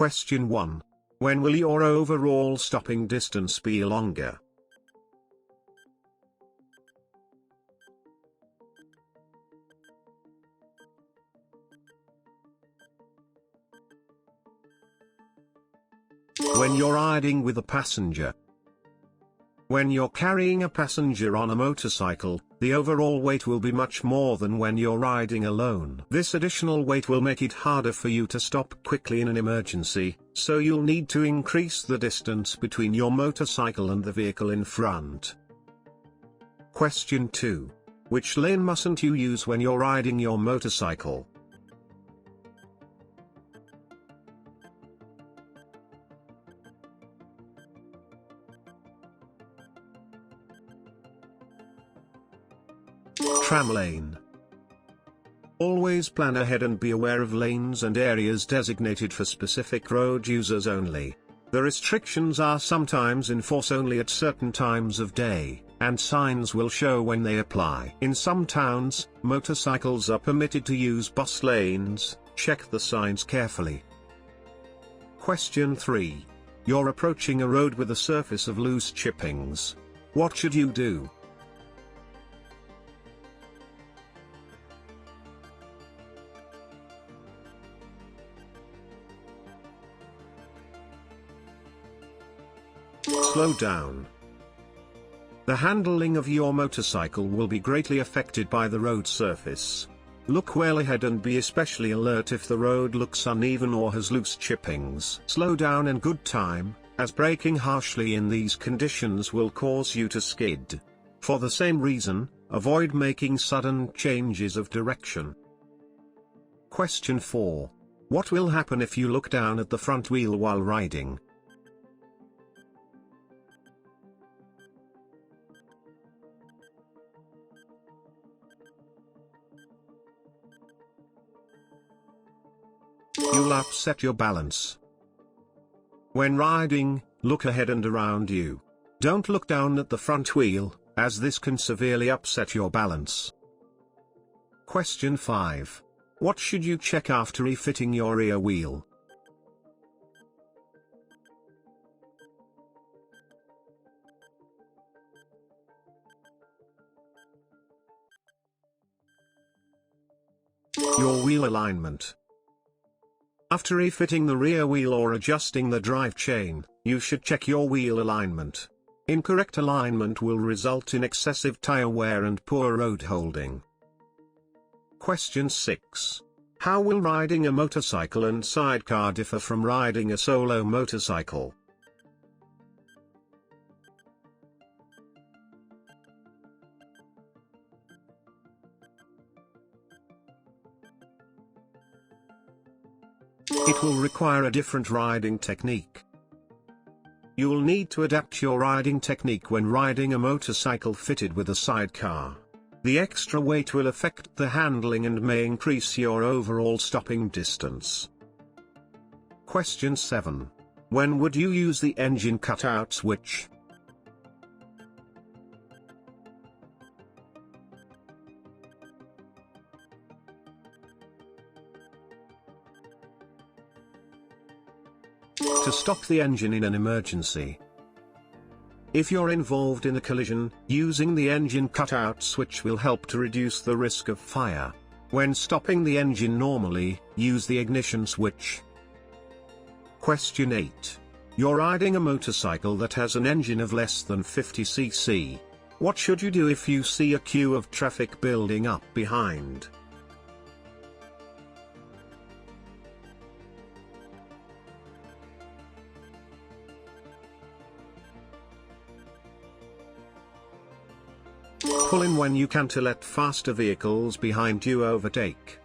Question 1. When will your overall stopping distance be longer? When you're riding with a passenger. When you're carrying a passenger on a motorcycle, the overall weight will be much more than when you're riding alone. This additional weight will make it harder for you to stop quickly in an emergency, so you'll need to increase the distance between your motorcycle and the vehicle in front. Question 2. Which lane mustn't you use when you're riding your motorcycle? Tram lane. Always plan ahead and be aware of lanes and areas designated for specific road users only. The restrictions are sometimes in force only at certain times of day, and signs will show when they apply. In some towns, motorcycles are permitted to use bus lanes. Check the signs carefully. Question 3. You're approaching a road with a surface of loose chippings. What should you do? Slow down. The handling of your motorcycle will be greatly affected by the road surface. Look well ahead and be especially alert if the road looks uneven or has loose chippings. Slow down in good time, as braking harshly in these conditions will cause you to skid. For the same reason, avoid making sudden changes of direction. Question 4. What will happen if you look down at the front wheel while riding? You'll upset your balance. When riding, look ahead and around you. Don't look down at the front wheel, as this can severely upset your balance. Question 5. What should you check after refitting your rear wheel? Your wheel alignment. After refitting the rear wheel or adjusting the drive chain, you should check your wheel alignment. Incorrect alignment will result in excessive tire wear and poor road holding. Question 6. How will riding a motorcycle and sidecar differ from riding a solo motorcycle? It will require a different riding technique. You'll need to adapt your riding technique when riding a motorcycle fitted with a sidecar. The extra weight will affect the handling and may increase your overall stopping distance. Question 7. When would you use the engine cutout switch? To stop the engine in an emergency. If you're involved in a collision, using the engine cutout switch will help to reduce the risk of fire. When stopping the engine normally, use the ignition switch. Question 8. You're riding a motorcycle that has an engine of less than 50 cc. What should you do if you see a queue of traffic building up behind? Pull in when you can to let faster vehicles behind you overtake.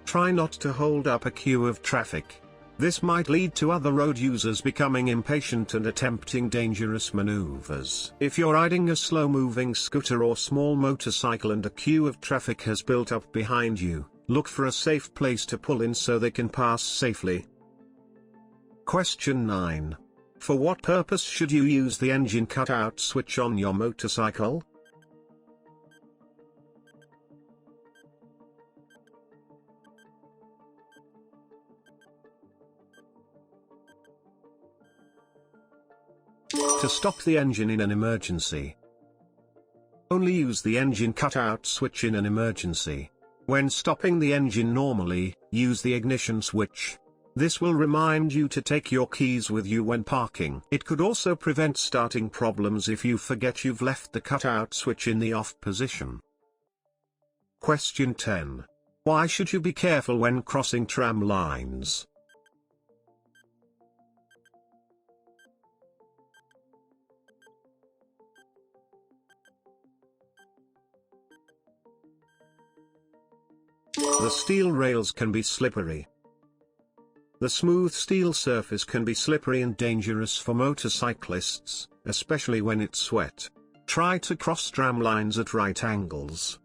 Try not to hold up a queue of traffic. This might lead to other road users becoming impatient and attempting dangerous maneuvers. If you're riding a slow-moving scooter or small motorcycle and a queue of traffic has built up behind you, look for a safe place to pull in so they can pass safely. Question 9. For what purpose should you use the engine cutout switch on your motorcycle? To stop the engine in an emergency, only use the engine cutout switch in an emergency. When stopping the engine normally, use the ignition switch. This will remind you to take your keys with you when parking. It could also prevent starting problems if you forget you've left the cutout switch in the off position. Question 10. Why should you be careful when crossing tram lines? The steel rails can be slippery. The smooth steel surface can be slippery and dangerous for motorcyclists, especially when it's wet. Try to cross tram lines at right angles.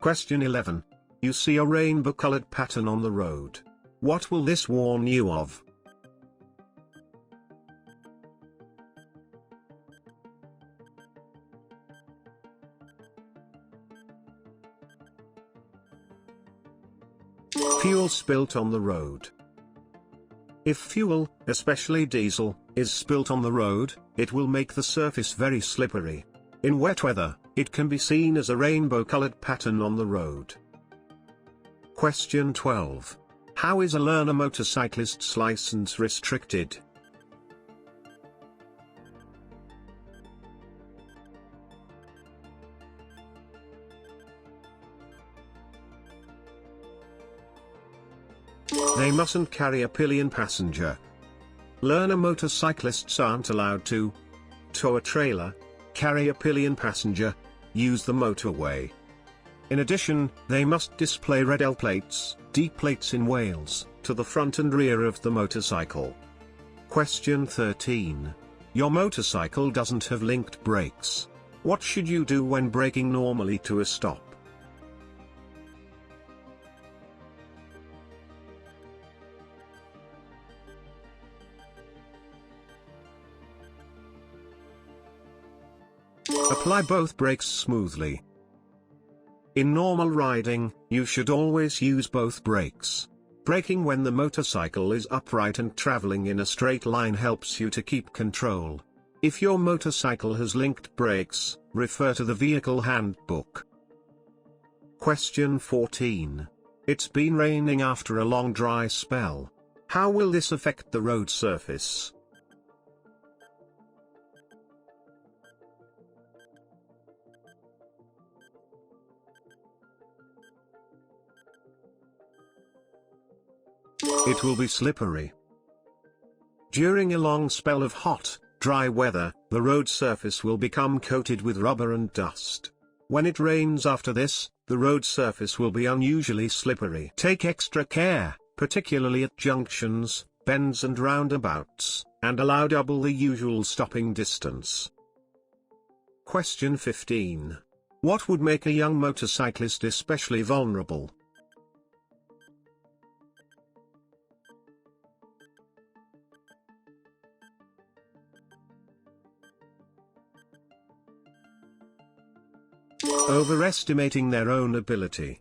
Question 11. You see a rainbow-colored pattern on the road. What will this warn you of? Fuel spilt on the road. If fuel, especially diesel, is spilt on the road, it will make the surface very slippery. In wet weather, it can be seen as a rainbow-colored pattern on the road. Question 12. How is a learner motorcyclist's license restricted? They mustn't carry a pillion passenger. Learner motorcyclists aren't allowed to tow a trailer, carry a pillion passenger, use the motorway. In addition, they must display red L plates, D plates in Wales, to the front and rear of the motorcycle. Question 13. Your motorcycle doesn't have linked brakes. What should you do when braking normally to a stop? Apply both brakes smoothly. In normal riding, you should always use both brakes. Braking when the motorcycle is upright and traveling in a straight line helps you to keep control. If your motorcycle has linked brakes, refer to the vehicle handbook. Question 14. It's been raining after a long dry spell. How will this affect the road surface? It will be slippery. During a long spell of hot, dry weather, the road surface will become coated with rubber and dust. When it rains after this, the road surface will be unusually slippery. Take extra care, particularly at junctions, bends and roundabouts, and allow double the usual stopping distance. Question 15. What would make a young motorcyclist especially vulnerable? Overestimating their own ability.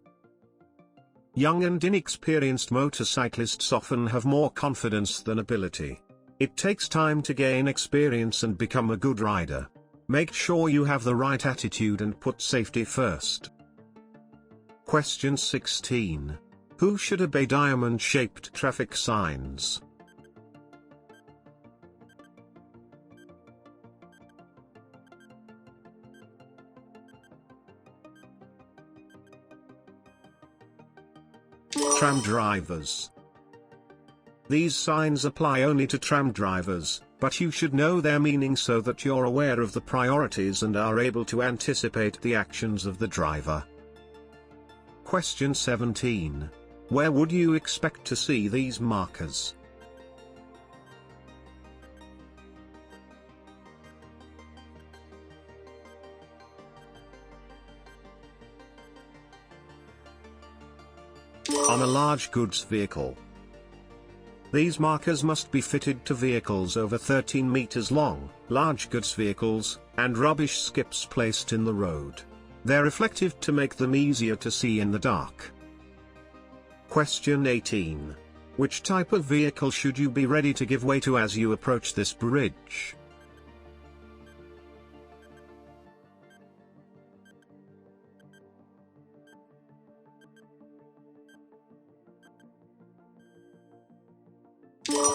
Young and inexperienced motorcyclists often have more confidence than ability. It takes time to gain experience and become a good rider. Make sure you have the right attitude and put safety first. Question 16. Who should obey diamond-shaped traffic signs? Tram drivers. These signs apply only to tram drivers, but you should know their meaning so that you're aware of the priorities and are able to anticipate the actions of the driver. Question 17. Where would you expect to see these markers? On a large goods vehicle. These markers must be fitted to vehicles over 13 meters long, large goods vehicles, and rubbish skips placed in the road. They're reflective to make them easier to see in the dark. Question 18. Which type of vehicle should you be ready to give way to as you approach this bridge?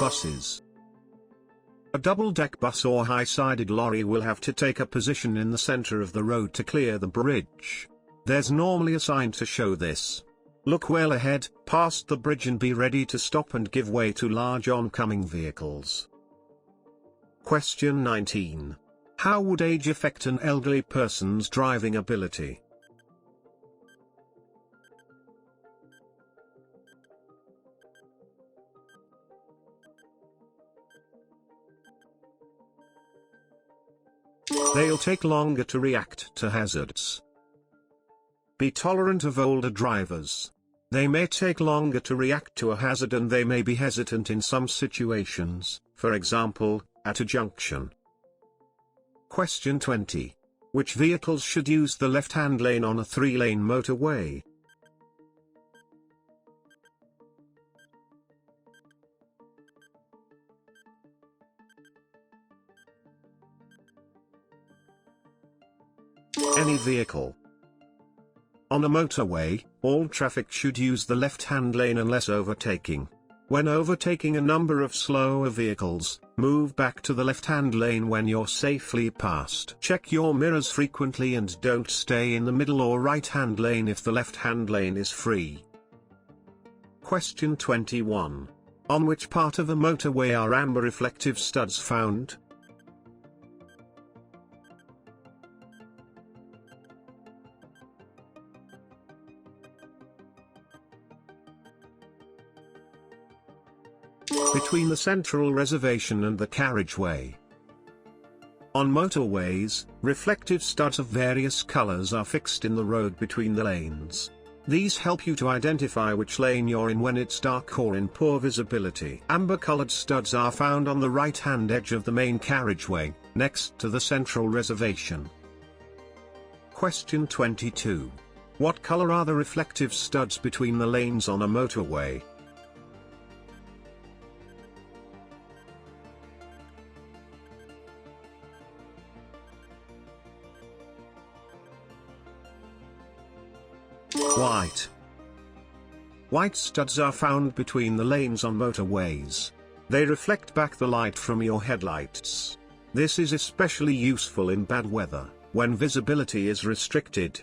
Buses. A double-deck bus or high-sided lorry will have to take a position in the center of the road to clear the bridge. There's normally a sign to show this. Look well ahead, past the bridge, and be ready to stop and give way to large oncoming vehicles. Question 19. How would age affect an elderly person's driving ability? They'll take longer to react to hazards. Be tolerant of older drivers. They may take longer to react to a hazard and they may be hesitant in some situations, for example, at a junction. Question 20. Which vehicles should use the left-hand lane on a 3-lane motorway? Any vehicle. On a motorway, all traffic should use the left-hand lane unless overtaking. When overtaking a number of slower vehicles, move back to the left-hand lane when you're safely passed. Check your mirrors frequently and don't stay in the middle or right-hand lane if the left-hand lane is free. Question 21. On which part of a motorway are amber reflective studs found? Between the central reservation and the carriageway. On motorways, reflective studs of various colors are fixed in the road between the lanes. These help you to identify which lane you're in when it's dark or in poor visibility. Amber-colored studs are found on the right-hand edge of the main carriageway, next to the central reservation. Question 22. What color are the reflective studs between the lanes on a motorway? White. White studs are found between the lanes on motorways. They reflect back the light from your headlights. This is especially useful in bad weather, when visibility is restricted.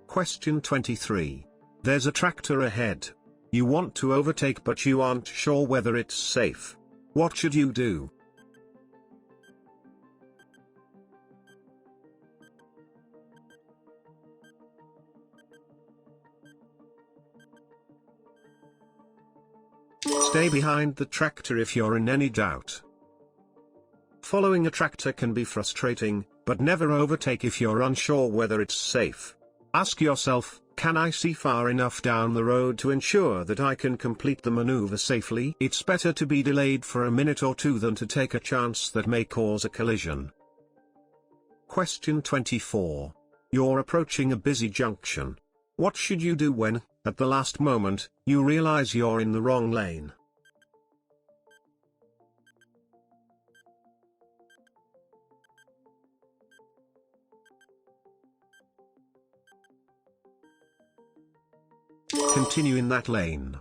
Question 23. There's a tractor ahead. You want to overtake but you aren't sure whether it's safe. What should you do? Stay behind the tractor if you're in any doubt. Following a tractor can be frustrating, but never overtake if you're unsure whether it's safe. Ask yourself, can I see far enough down the road to ensure that I can complete the maneuver safely? It's better to be delayed for a minute or two than to take a chance that may cause a collision. Question 24. You're approaching a busy junction. What should you do when, at the last moment, you realize you're in the wrong lane? Continue in that lane.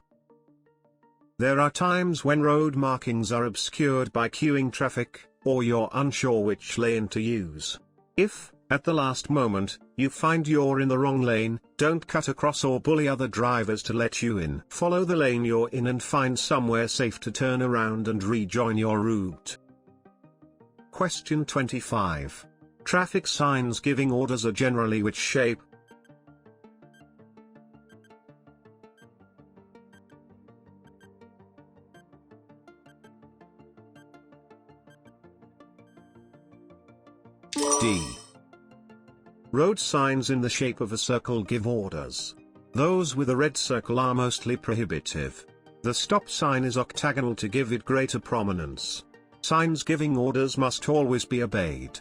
There are times when road markings are obscured by queuing traffic, or you're unsure which lane to use. If, at the last moment, you find you're in the wrong lane, don't cut across or bully other drivers to let you in. Follow the lane you're in and find somewhere safe to turn around and rejoin your route. Question 25. Traffic signs giving orders are generally which shape? D. Road signs in the shape of a circle give orders. Those with a red circle are mostly prohibitive. The stop sign is octagonal to give it greater prominence. Signs giving orders must always be obeyed.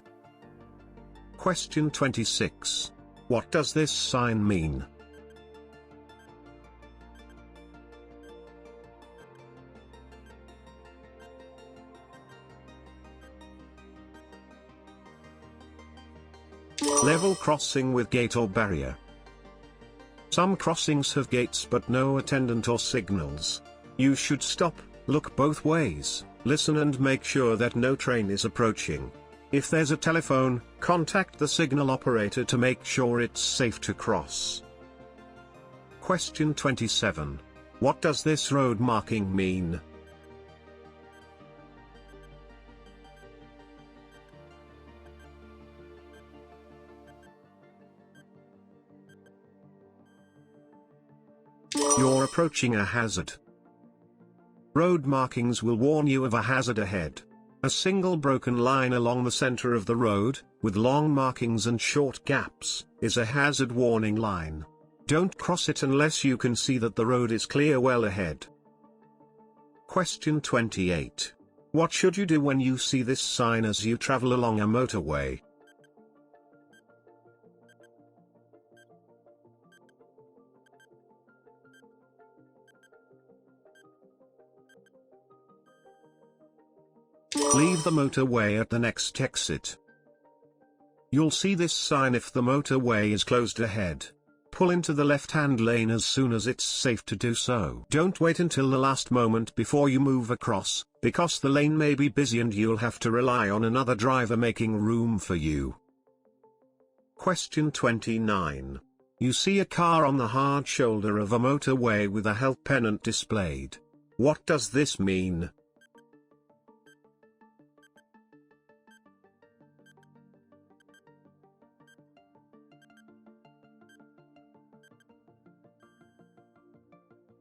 Question 26. What does this sign mean? Level crossing with gate or barrier. Some crossings have gates but no attendant or signals. You should stop, Look both ways, listen and make sure that no train is approaching. If there's a telephone, contact the signal operator to make sure it's safe to cross. Question 27. What does this road marking mean? You're approaching a hazard. Road markings will warn you of a hazard ahead. A single broken line along the center of the road, with long markings and short gaps, is a hazard warning line. Don't cross it unless you can see that the road is clear well ahead. Question 28. What should you do when you see this sign as you travel along a motorway? Leave the motorway at the next exit. You'll see this sign if the motorway is closed ahead. Pull into the left-hand lane as soon as it's safe to do so. Don't wait until the last moment before you move across, because the lane may be busy and you'll have to rely on another driver making room for you. Question 29. You see a car on the hard shoulder of a motorway with a help pennant displayed. What does this mean?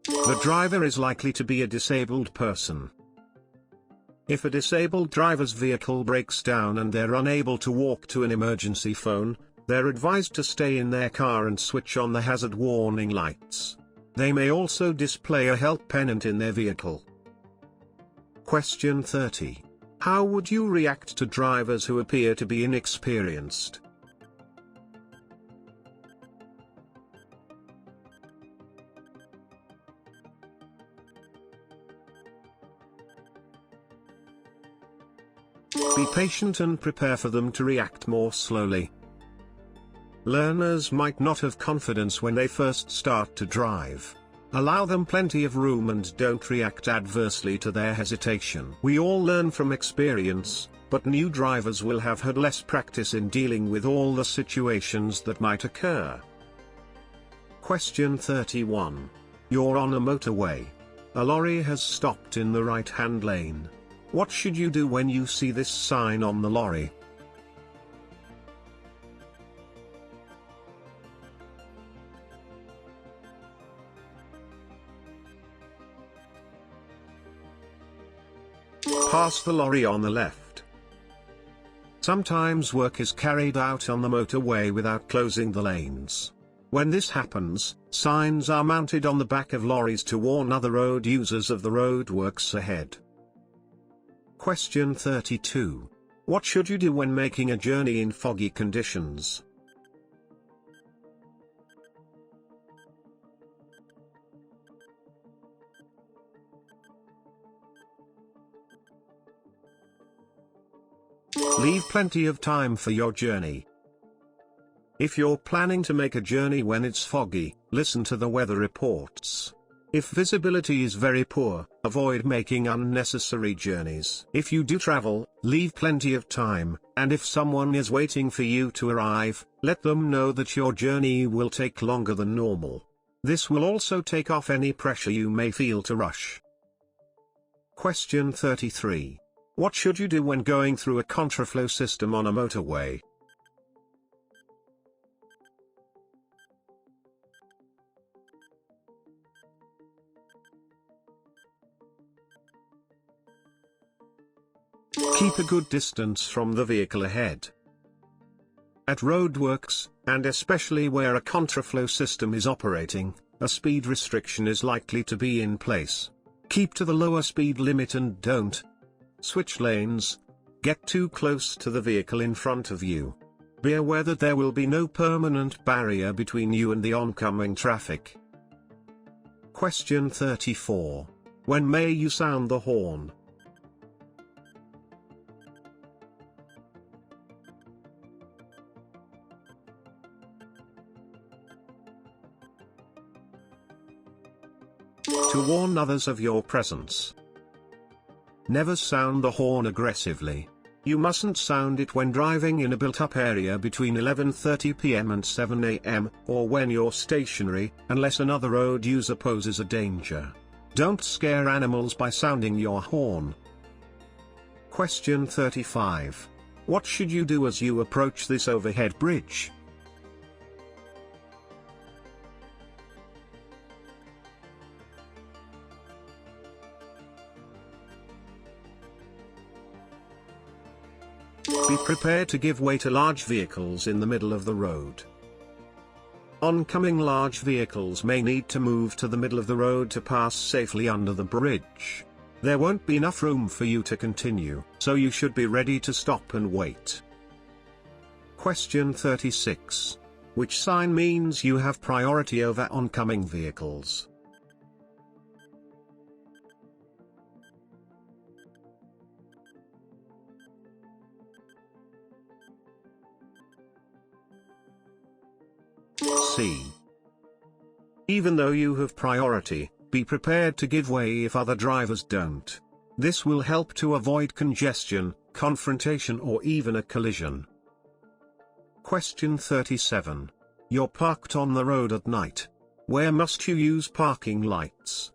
The driver is likely to be a disabled person. If a disabled driver's vehicle breaks down and they're unable to walk to an emergency phone, they're advised to stay in their car and switch on the hazard warning lights. They may also display a help pennant in their vehicle. Question 30. How would you react to drivers who appear to be inexperienced? Be patient and prepare for them to react more slowly. Learners might not have confidence when they first start to drive. Allow them plenty of room and don't react adversely to their hesitation. We all learn from experience, but new drivers will have had less practice in dealing with all the situations that might occur. Question 31. You're on a motorway. A lorry has stopped in the right-hand lane. What should you do when you see this sign on the lorry? Pass the lorry on the left. Sometimes work is carried out on the motorway without closing the lanes. When this happens, signs are mounted on the back of lorries to warn other road users of the roadworks ahead. Question 32. What should you do when making a journey in foggy conditions? Leave plenty of time for your journey. If you're planning to make a journey when it's foggy, listen to the weather reports. If visibility is very poor, avoid making unnecessary journeys. If you do travel, leave plenty of time, and if someone is waiting for you to arrive, let them know that your journey will take longer than normal. This will also take off any pressure you may feel to rush. Question 33. What should you do when going through a contraflow system on a motorway? Keep a good distance from the vehicle ahead. At roadworks, and especially where a contraflow system is operating, a speed restriction is likely to be in place. Keep to the lower speed limit and don't switch lanes, get too close to the vehicle in front of you. Be aware that there will be no permanent barrier between you and the oncoming traffic. Question 34. When may you sound the horn? To warn others of your presence. Never sound the horn aggressively. You mustn't sound it when driving in a built-up area between 11:30 p.m. and 7 a.m., or when you're stationary, unless another road user poses a danger. Don't scare animals by sounding your horn. Question 35. What should you do as you approach this overhead bridge? Be prepared to give way to large vehicles in the middle of the road. Oncoming large vehicles may need to move to the middle of the road to pass safely under the bridge. There won't be enough room for you to continue, so you should be ready to stop and wait. Question 36. Which sign means you have priority over oncoming vehicles? C. Even though you have priority, be prepared to give way if other drivers don't. This will help to avoid congestion, confrontation, or even a collision. Question 37. You're parked on the road at night. Where must you use parking lights?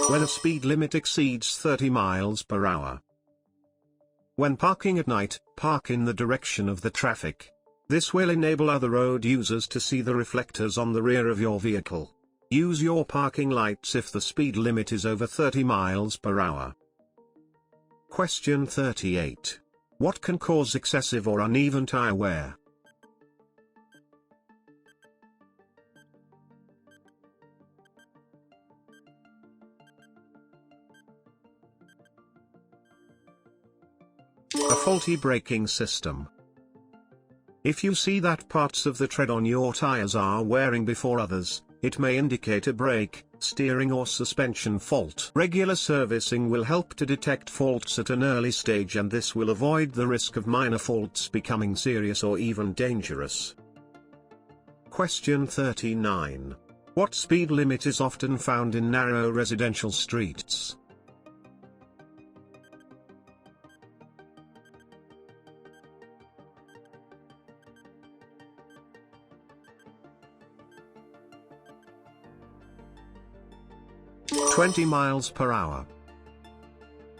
When a speed limit exceeds 30 miles per hour. When parking at night, park in the direction of the traffic. This will enable other road users to see the reflectors on the rear of your vehicle. Use your parking lights if the speed limit is over 30 miles per hour. Question 38. What can cause excessive or uneven tire wear? A faulty braking system. If you see that parts of the tread on your tires are wearing before others, it may indicate a brake, steering, or suspension fault. Regular servicing will help to detect faults at an early stage, and this will avoid the risk of minor faults becoming serious or even dangerous. Question 39. What speed limit is often found in narrow residential streets? (20 miles per hour).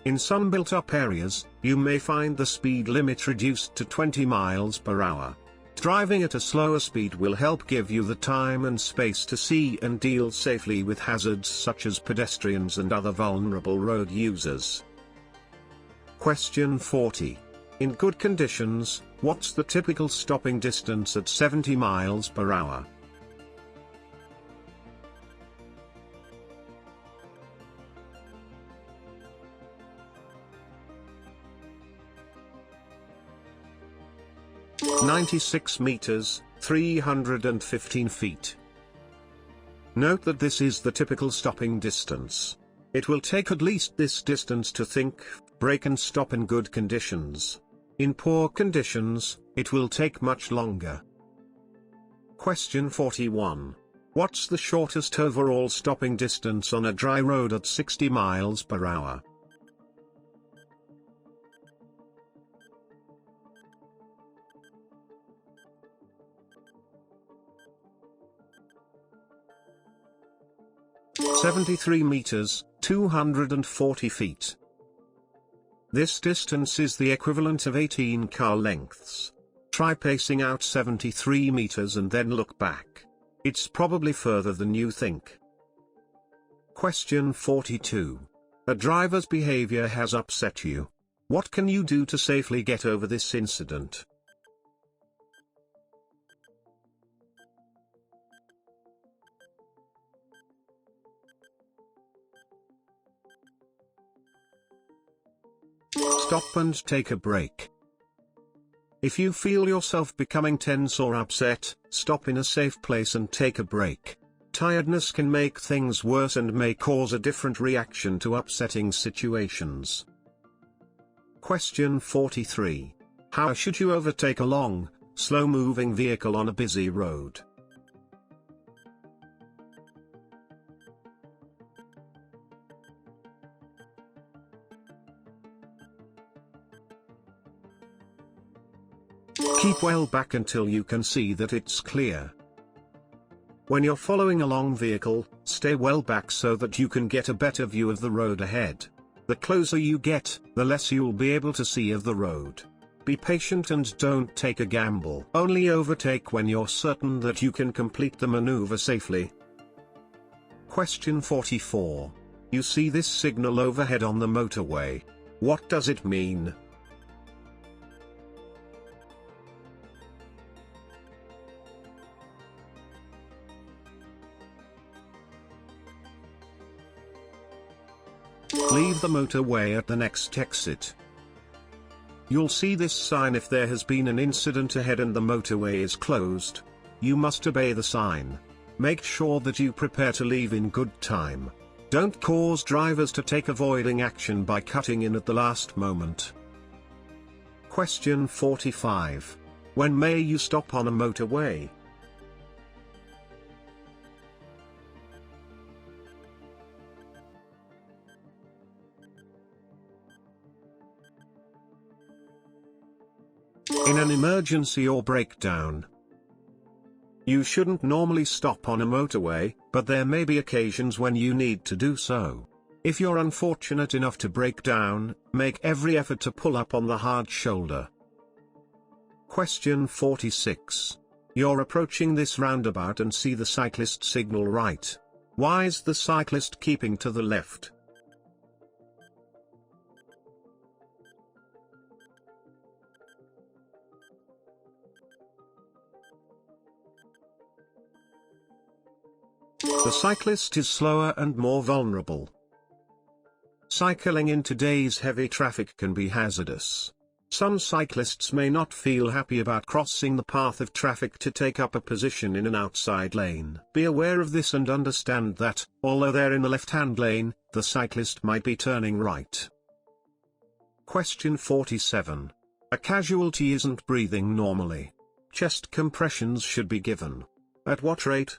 In some built-up areas, you may find the speed limit reduced to 20 miles per hour. Driving at a slower speed will help give you the time and space to see and deal safely with hazards such as pedestrians and other vulnerable road users. Question 40. In good conditions, what's the typical stopping distance at 70 miles per hour? (96 meters, 315 feet). Note that this is the typical stopping distance. It will take at least this distance to think, brake and stop in good conditions. In poor conditions, it will take much longer. Question 41. What's the shortest overall stopping distance on a dry road at 60 miles per hour? (73 meters, 240 feet). This distance is the equivalent of 18 car lengths. Try pacing out 73 meters and then look back. It's probably further than you think. Question 42. A driver's behavior has upset you. What can you do to safely get over this incident? Stop and take a break. If you feel yourself becoming tense or upset, stop in a safe place and take a break. Tiredness can make things worse and may cause a different reaction to upsetting situations. Question 43. How should you overtake a long, slow-moving vehicle on a busy road? Keep well back until you can see that it's clear. When you're following a long vehicle, stay well back so that you can get a better view of the road ahead. The closer you get, the less you'll be able to see of the road. Be patient and don't take a gamble. Only overtake when you're certain that you can complete the maneuver safely. Question 44. You see this signal overhead on the motorway. What does it mean? Leave the motorway at the next exit. You'll see this sign if there has been an incident ahead and the motorway is closed. You must obey the sign. Make sure that you prepare to leave in good time. Don't cause drivers to take avoiding action by cutting in at the last moment. Question 45. When may you stop on a motorway? In an emergency or breakdown. You shouldn't normally stop on a motorway, but there may be occasions when you need to do so. If you're unfortunate enough to break down, make every effort to pull up on the hard shoulder. Question 46. You're approaching this roundabout and see the cyclist signal right. Why is the cyclist keeping to the left? The cyclist is slower and more vulnerable. Cycling in today's heavy traffic can be hazardous. Some cyclists may not feel happy about crossing the path of traffic to take up a position in an outside lane. Be aware of this and understand that, although they're in the left-hand lane, the cyclist might be turning right. Question 47. A casualty isn't breathing normally. Chest compressions should be given. At what rate?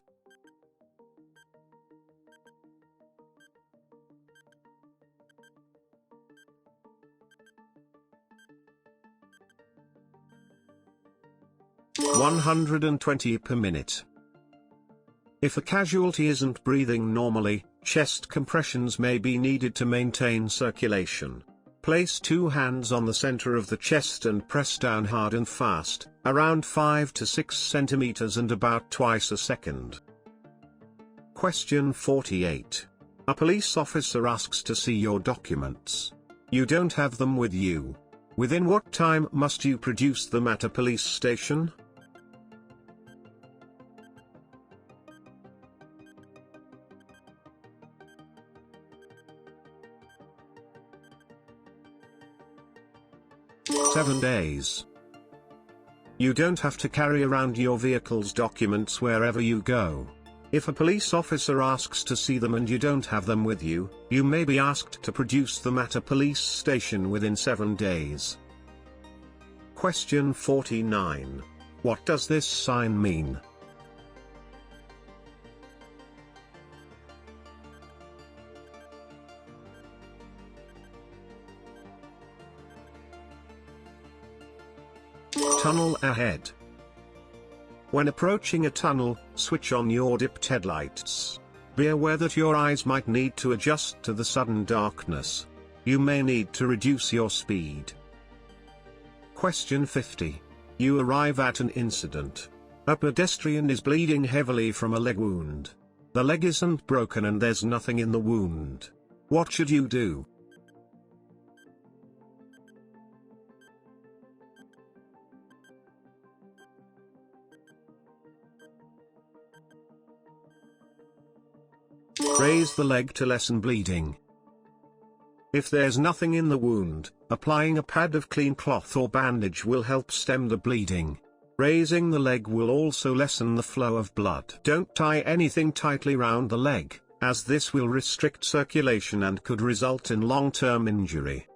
(120 per minute). If a casualty isn't breathing normally, chest compressions may be needed to maintain circulation. Place 2 hands on the center of the chest and press down hard and fast, around 5 to 6 centimeters and about twice a second. Question 48. A police officer asks to see your documents. You don't have them with you. Within what time must you produce them at a police station? (7 days). You don't have to carry around your vehicle's documents wherever you go. If a police officer asks to see them and you don't have them with you, you may be asked to produce them at a police station within 7 days. Question 49. What does this sign mean? Tunnel ahead. When approaching a tunnel, switch on your dipped headlights. Be aware that your eyes might need to adjust to the sudden darkness. You may need to reduce your speed. Question 50. You arrive at an incident. A pedestrian is bleeding heavily from a leg wound. The leg isn't broken and there's nothing in the wound. What should you do? Raise the leg to lessen bleeding. If there's nothing in the wound, applying a pad of clean cloth or bandage will help stem the bleeding. Raising the leg will also lessen the flow of blood. Don't tie anything tightly round the leg, as this will restrict circulation and could result in long-term injury.